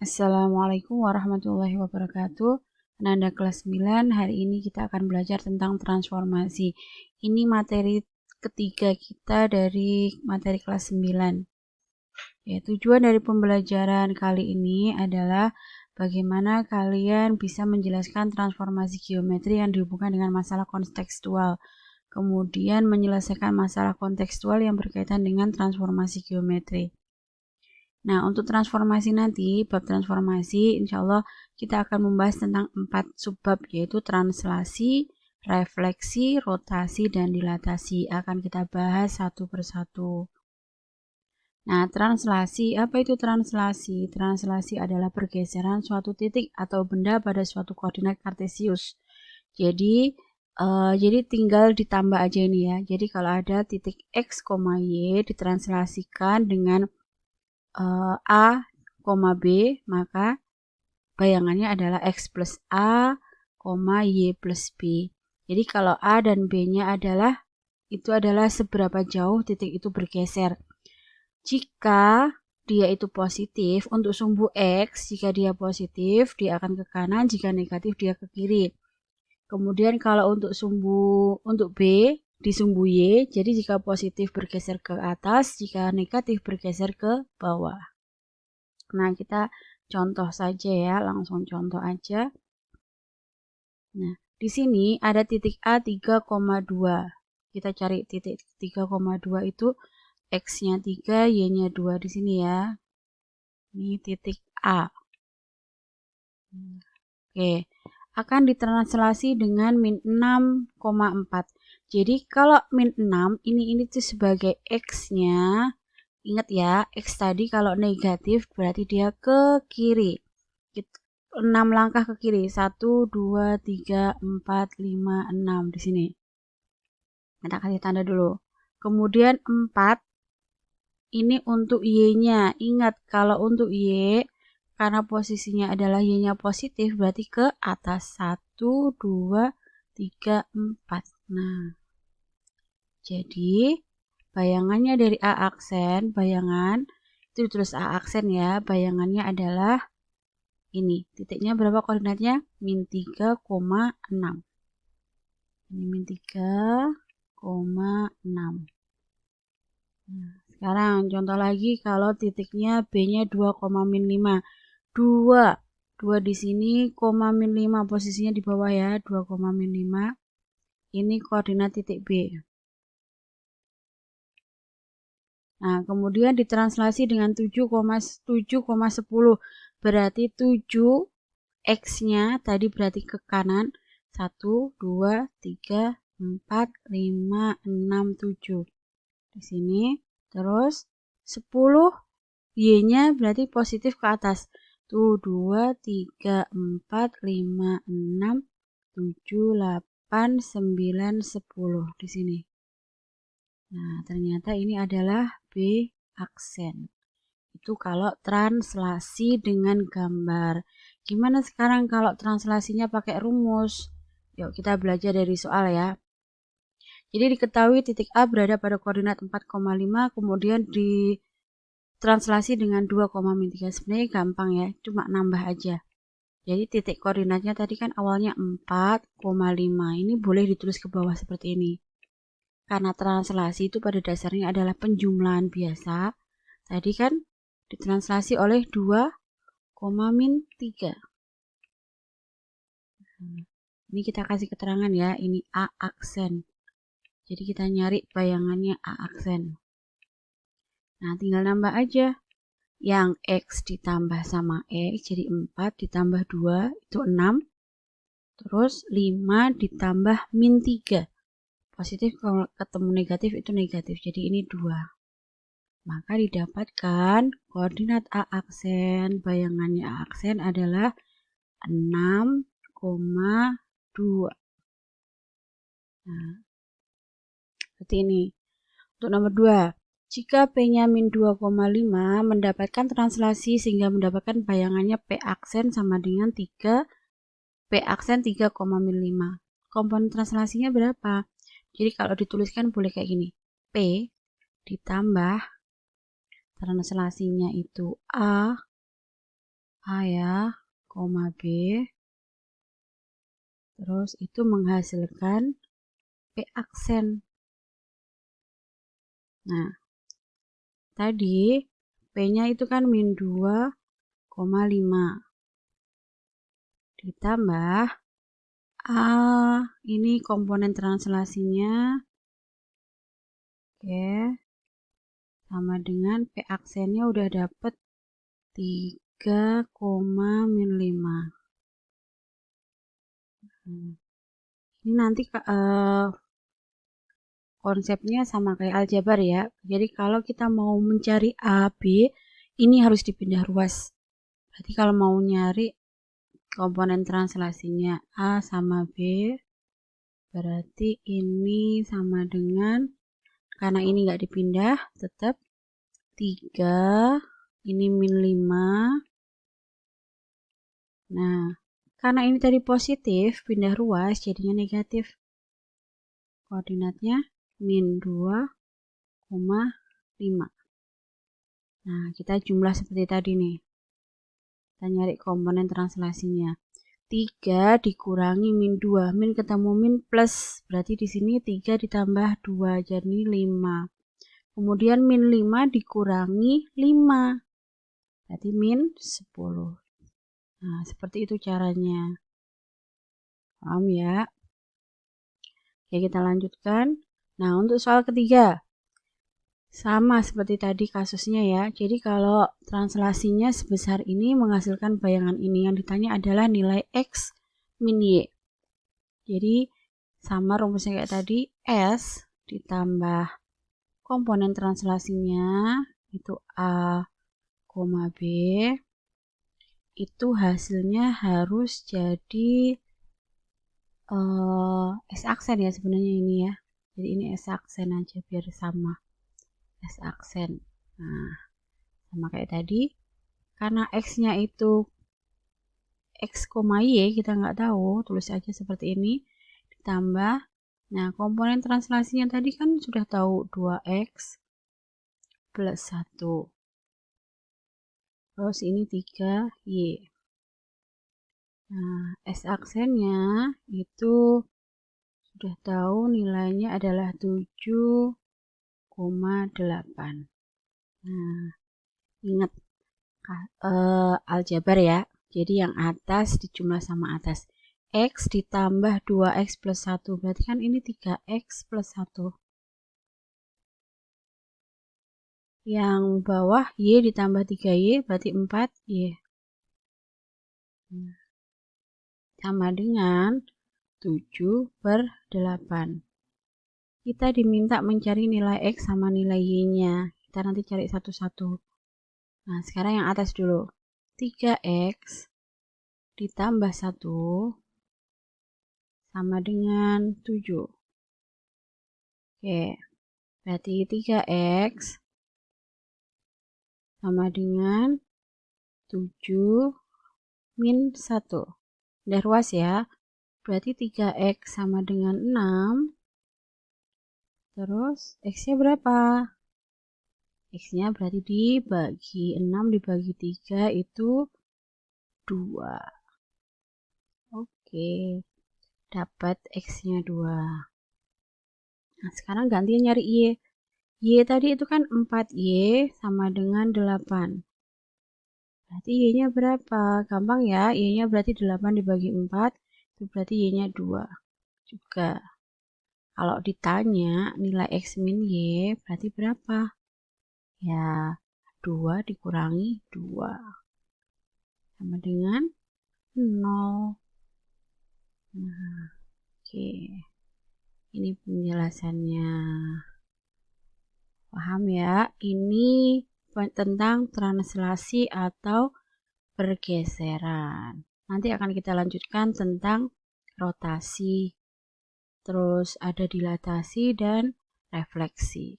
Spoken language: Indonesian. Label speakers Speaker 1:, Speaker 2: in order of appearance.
Speaker 1: Assalamualaikum warahmatullahi wabarakatuh. Ananda kelas 9, hari ini kita akan belajar tentang transformasi. Ini materi ketiga kita dari materi kelas 9. Ya, tujuan dari pembelajaran kali ini adalah bagaimana kalian bisa menjelaskan transformasi geometri yang dihubungkan dengan masalah kontekstual. Kemudian menyelesaikan masalah kontekstual yang berkaitan dengan transformasi geometri. Nah, untuk transformasi nanti, bab transformasi, insya Allah kita akan membahas tentang 4 subbab, yaitu translasi, refleksi, rotasi, dan dilatasi. Akan kita bahas satu persatu. Nah, translasi, apa itu translasi? Translasi adalah pergeseran suatu titik atau benda pada suatu koordinat kartesius. Jadi tinggal ditambah aja ini ya. Jadi kalau ada titik X, Y ditranslasikan dengan A, B, maka bayangannya adalah X plus A, Y plus B. Jadi kalau A dan B-nya itu adalah seberapa jauh titik itu bergeser. Jika dia itu positif, untuk sumbu X, jika dia positif, dia akan ke kanan, jika negatif, dia ke kiri. Kemudian kalau untuk B, di sumbu Y, jadi jika positif bergeser ke atas, jika negatif bergeser ke bawah. Nah, kita contoh saja ya, langsung contoh aja. Nah, di sini ada titik A 3,2. Kita cari titik 3,2 itu X-nya 3, Y-nya 2 di sini ya. Ini titik A. Oke, akan ditranslasi dengan min 6,4. Jadi kalau min 6, ini tuh sebagai X-nya. Ingat ya, X tadi kalau negatif berarti dia ke kiri. 6 langkah ke kiri. 1, 2, 3, 4, 5, 6 di sini. Kita kasih tanda dulu. Kemudian 4 ini untuk Y-nya. Ingat kalau untuk Y, karena posisinya adalah Y-nya positif, berarti ke atas. 1, 2, 3, 4. Nah, jadi bayangannya dari A aksen, bayangan itu ditulis A aksen ya. Bayangannya adalah ini. Titiknya berapa koordinatnya? Min 3,6. Ini min 3,6. Nah, sekarang contoh lagi kalau titiknya B-nya 2,5. 2 di sini, koma min 5 posisinya di bawah ya, 2,5. Ini koordinat titik B. Nah, kemudian ditranslasi dengan 7,10. Berarti 7 X-nya tadi berarti ke kanan. 1, 2, 3, 4, 5, 6, 7. Di sini. Terus 10 Y-nya berarti positif ke atas. 2, 3, 4, 5, 6, 7, 8, 9, 10 di sini. Nah, ternyata ini adalah B aksen. Itu kalau translasi dengan gambar. Gimana sekarang kalau translasinya pakai rumus? Yuk kita belajar dari soal ya. Jadi diketahui titik A berada pada koordinat 4,5, kemudian ditranslasi dengan 2,3. Sebenarnya gampang ya, cuma nambah aja. Jadi titik koordinatnya tadi kan awalnya 4,5. Ini boleh ditulis ke bawah seperti ini. Karena translasi itu pada dasarnya adalah penjumlahan biasa. Tadi kan ditranslasi oleh 2,3. Ini kita kasih keterangan ya, ini A aksen. Jadi kita nyari bayangannya A aksen. Nah, tinggal nambah aja. Yang X ditambah sama X, jadi 4 ditambah 2, itu 6. Terus 5 ditambah min 3. Positif kalau ketemu negatif itu negatif, jadi ini 2. Maka didapatkan koordinat A aksen, bayangannya A aksen adalah 6,2. Nah, seperti ini. Untuk nomor 2, jika P-nya min 2,5 mendapatkan translasi sehingga mendapatkan bayangannya P aksen sama dengan 3, P aksen 3,5. Komponen translasinya berapa? Jadi kalau dituliskan boleh kayak gini. P ditambah translasinya itu A A ya, koma B. Terus itu menghasilkan P aksen. Nah, tadi P-nya itu kan min 2,5. Ditambah A, ini komponen translasinya. Oke. Sama dengan P aksennya udah dapet 3,-5. Ini nanti konsepnya sama kayak aljabar ya. Jadi kalau kita mau mencari A, B, ini harus dipindah ruas. Berarti kalau mau nyari komponen translasinya A sama B, berarti ini sama dengan, karena ini nggak dipindah, tetap 3, ini min 5. Nah, karena ini tadi positif, pindah ruas jadinya negatif. Koordinatnya min 2,5. Nah, kita jumlah seperti tadi nih. Kita nyari komponen translasinya. 3 dikurangi min 2. Min ketemu min plus. Berarti di sini 3 ditambah 2 jadi 5. Kemudian min 5 dikurangi 5. Berarti min 10. Nah, seperti itu caranya. Paham ya? Oke, kita lanjutkan. Nah, untuk soal ketiga. Sama seperti tadi kasusnya ya. Jadi kalau translasinya sebesar ini menghasilkan bayangan ini. Yang ditanya adalah nilai X min Y. Jadi sama rumusnya kayak tadi. S ditambah komponen translasinya itu A, B. Itu hasilnya harus jadi S aksen ya sebenarnya ini ya. Jadi ini S aksen aja biar sama. S aksen. Nah, sama kayak tadi. Karena X-nya itu X, Y, kita nggak tahu. Tulis aja seperti ini. Ditambah. Nah, komponen translasinya tadi kan sudah tahu 2X plus 1. Terus ini 3Y. Nah, S aksennya itu sudah tahu nilainya adalah 7,8. Nah, ingat aljabar ya. Jadi yang atas dijumlah sama atas. X ditambah 2X plus 1. Berarti kan ini 3X plus 1. Yang bawah Y ditambah 3Y berarti 4Y. Sama dengan 7/8. Kita diminta mencari nilai X sama nilai Y-nya. Kita nanti cari satu-satu. Nah, sekarang yang atas dulu. 3X ditambah 1 sama dengan 7. Oke, berarti 3X sama dengan 7 min 1. Udah ruas ya. Berarti 3X sama dengan 6. Terus X-nya berapa? X-nya berarti dibagi 6 dibagi 3 itu 2. Oke. Dapat X-nya 2. Nah, sekarang gantian nyari Y. Y tadi itu kan 4Y sama dengan 8. Berarti Y-nya berapa? Gampang ya. Y-nya berarti 8 dibagi 4. Itu berarti Y-nya 2 juga. Kalau ditanya nilai X min Y berarti berapa? Ya, 2 dikurangi 2. Sama dengan 0. Nah, oke. Ini penjelasannya. Paham ya? Ini tentang translasi atau pergeseran. Nanti akan kita lanjutkan tentang rotasi, terus ada dilatasi dan refleksi.